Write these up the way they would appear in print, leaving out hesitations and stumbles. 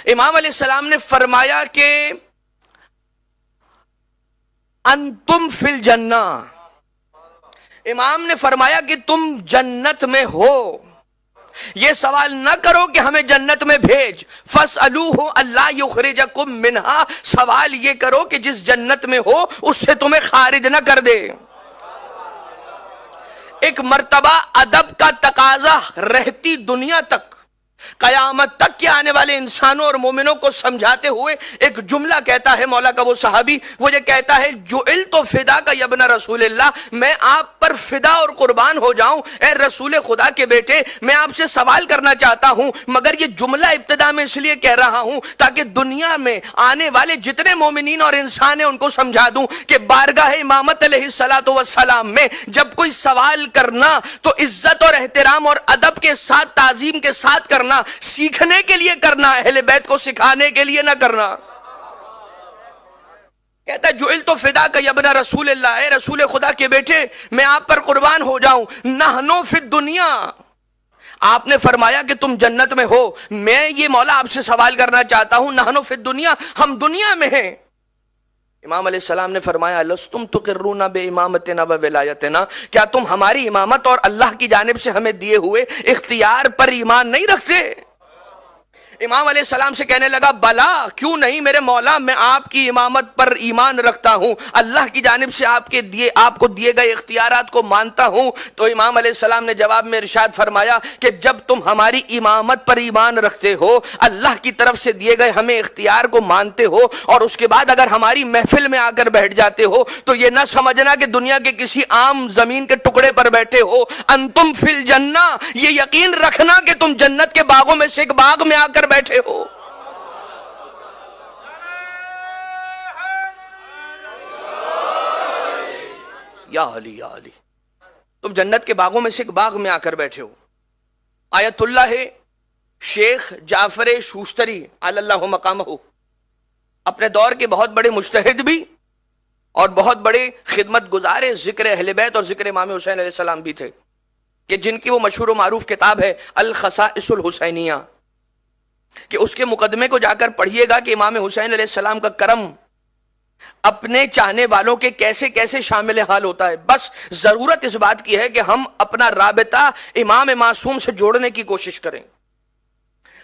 امام علیہ السلام نے فرمایا کہ انتم فی الجنہ، امام نے فرمایا کہ تم جنت میں ہو، یہ سوال نہ کرو کہ ہمیں جنت میں بھیج، فَاسْأَلُوهُ أَلَّا يُخْرِجَكُم مِّنْهَا، سوال یہ کرو کہ جس جنت میں ہو اس سے تمہیں خارج نہ کر دے۔ ایک مرتبہ ادب کا تقاضا رہتی دنیا تک، قیامت تک کے آنے والے انسانوں اور مومنوں کو سمجھاتے ہوئے ایک جملہ کہتا ہے مولا کا وہ صحابی، وہ یہ کہتا ہے جعلت فداک یا ابن رسول اللہ، میں آپ پر فدا اور قربان ہو جاؤں اے رسول خدا کے بیٹے، میں آپ سے سوال کرنا چاہتا ہوں، مگر یہ جملہ ابتدا میں اس لیے کہہ رہا ہوں تاکہ دنیا میں آنے والے جتنے مومنین اور انسان ہیں ان کو سمجھا دوں کہ بارگاہ امامت علیہ الصلوۃ والسلام میں جب کوئی سوال کرنا تو عزت اور احترام اور ادب کے ساتھ، تعظیم کے ساتھ کرنا، سیکھنے کے لیے کرنا، اہل بیت کو سکھانے کے لیے نہ کرنا۔ کہتا ہے جعلت فداک یا ابن رسول اللہ، اے رسول خدا کے بیٹے میں آپ پر قربان ہو جاؤں، نحنو فی الدنیا، آپ نے فرمایا کہ تم جنت میں ہو، میں یہ مولا آپ سے سوال کرنا چاہتا ہوں، نحنو فی الدنیا، ہم دنیا میں ہیں۔ امام علیہ السلام نے فرمایا لستم تقرون بامامتنا وولایتنا، کیا تم ہماری امامت اور اللہ کی جانب سے ہمیں دیے ہوئے اختیار پر ایمان نہیں رکھتے؟ امام علیہ السلام سے کہنے لگا بلا، کیوں نہیں میرے مولا، میں آپ کی امامت پر ایمان رکھتا ہوں، اللہ کی جانب سے آپ کو دیے گئے اختیارات کو مانتا ہوں۔ تو امام علیہ السلام نے جواب میں ارشاد فرمایا کہ جب تم ہماری امامت پر ایمان رکھتے ہو، اللہ کی طرف سے دیے گئے ہمیں اختیار کو مانتے ہو، اور اس کے بعد اگر ہماری محفل میں آ کر بیٹھ جاتے ہو تو یہ نہ سمجھنا کہ دنیا کے کسی عام زمین کے ٹکڑے پر بیٹھے ہو، انتم فی الجنہ، یہ یقین رکھنا کہ تم جنت کے باغوں میں سے ایک باغ میں آ کر بیٹھے ہو۔ یا علی یا علی، تم جنت کے باغوں میں سے ایک باغ میں آ کر بیٹھے ہو۔ آیت اللہ شیخ جعفر شوشتری علی اللہ مقامہ اپنے دور کے بہت بڑے مجتہد بھی اور بہت بڑے خدمت گزار ذکر اہل بیت اور ذکر امام حسین علیہ السلام بھی تھے، کہ جن کی وہ مشہور و معروف کتاب ہے الخصائص الحسینیہ، کہ اس کے مقدمے کو جا کر پڑھیے گا کہ امام حسین علیہ السلام کا کرم اپنے چاہنے والوں کے کیسے کیسے شامل حال ہوتا ہے۔ بس ضرورت اس بات کی ہے کہ ہم اپنا رابطہ امام معصوم سے جوڑنے کی کوشش کریں،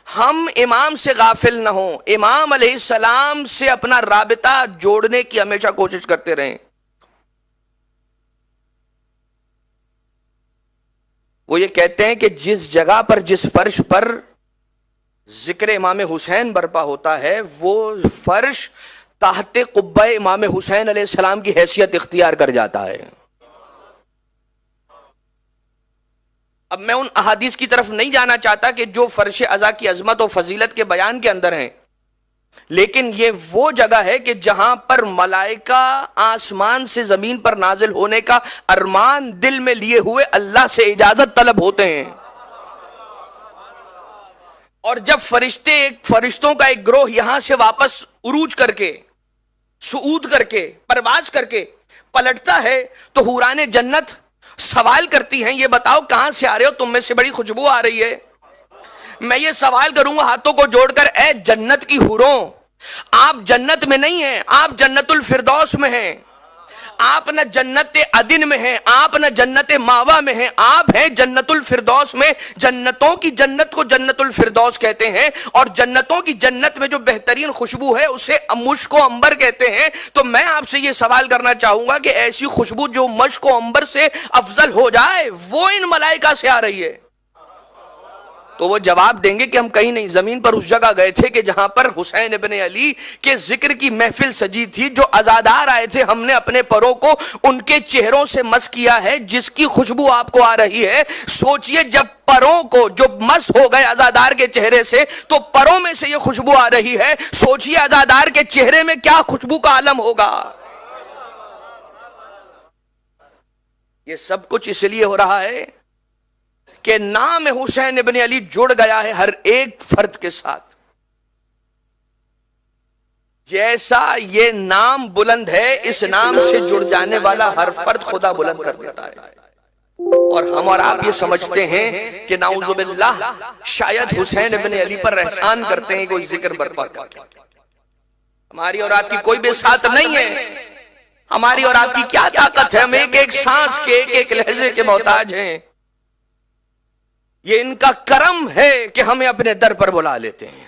ہم امام سے غافل نہ ہوں، امام علیہ السلام سے اپنا رابطہ جوڑنے کی ہمیشہ کوشش کرتے رہیں۔ وہ یہ کہتے ہیں کہ جس جگہ پر، جس فرش پر ذکر امام حسین برپا ہوتا ہے، وہ فرش تحت قبہ امام حسین علیہ السلام کی حیثیت اختیار کر جاتا ہے۔ اب میں ان احادیث کی طرف نہیں جانا چاہتا کہ جو فرش عزا کی عظمت و فضیلت کے بیان کے اندر ہیں، لیکن یہ وہ جگہ ہے کہ جہاں پر ملائکہ آسمان سے زمین پر نازل ہونے کا ارمان دل میں لیے ہوئے اللہ سے اجازت طلب ہوتے ہیں، اور جب فرشتوں کا ایک گروہ یہاں سے واپس عروج کر کے، صعود کر کے، پرواز کر کے پلٹتا ہے تو حوران جنت سوال کرتی ہیں یہ بتاؤ کہاں سے آ رہے ہو، تم میں سے بڑی خوشبو آ رہی ہے۔ میں یہ سوال کروں گا ہاتھوں کو جوڑ کر، اے جنت کی حوروں، آپ جنت میں نہیں ہیں، آپ جنت الفردوس میں ہیں، آپ نہ جنت عدن میں ہیں، آپ نہ جنت ماوا میں ہیں، آپ ہیں جنت الفردوس میں۔ جنتوں کی جنت کو جنت الفردوس کہتے ہیں، اور جنتوں کی جنت میں جو بہترین خوشبو ہے اسے مشک و عنبر کہتے ہیں۔ تو میں آپ سے یہ سوال کرنا چاہوں گا کہ ایسی خوشبو جو مشک و عنبر سے افضل ہو جائے وہ ان ملائکہ سے آ رہی ہے، تو وہ جواب دیں گے کہ ہم کہیں نہیں، زمین پر اس جگہ گئے تھے کہ جہاں پر حسین ابن علی کے ذکر کی محفل سجی تھی، جو عزادار آئے تھے، ہم نے اپنے پروں کو ان کے چہروں سے مس کیا ہے جس کی خوشبو آپ کو آ رہی ہے۔ سوچئے جب پروں کو جو مس ہو گئے عزادار کے چہرے سے تو پروں میں سے یہ خوشبو آ رہی ہے، سوچئے عزادار کے چہرے میں کیا خوشبو کا عالم ہوگا۔ یہ سب کچھ اس لیے ہو رہا ہے کہ نام حسین ابن علی جڑ گیا ہے ہر ایک فرد کے ساتھ۔ جیسا یہ نام بلند ہے، اس نام سے جڑ جانے والا ہر فرد خدا بلند کر دیتا ہے۔ اور ہم اور آپ یہ سمجھتے ہیں کہ نعوذ باللہ شاید حسین ابن علی پر احسان کرتے ہیں کوئی ذکر برپا کر کے. ہماری اور آپ کی کوئی بھی ساتھ نہیں ہے. ہماری اور آپ کی کیا طاقت ہے؟ ہم ایک ایک سانس کے ایک ایک لہجے کے محتاج ہیں. یہ ان کا کرم ہے کہ ہمیں اپنے در پر بلا لیتے ہیں.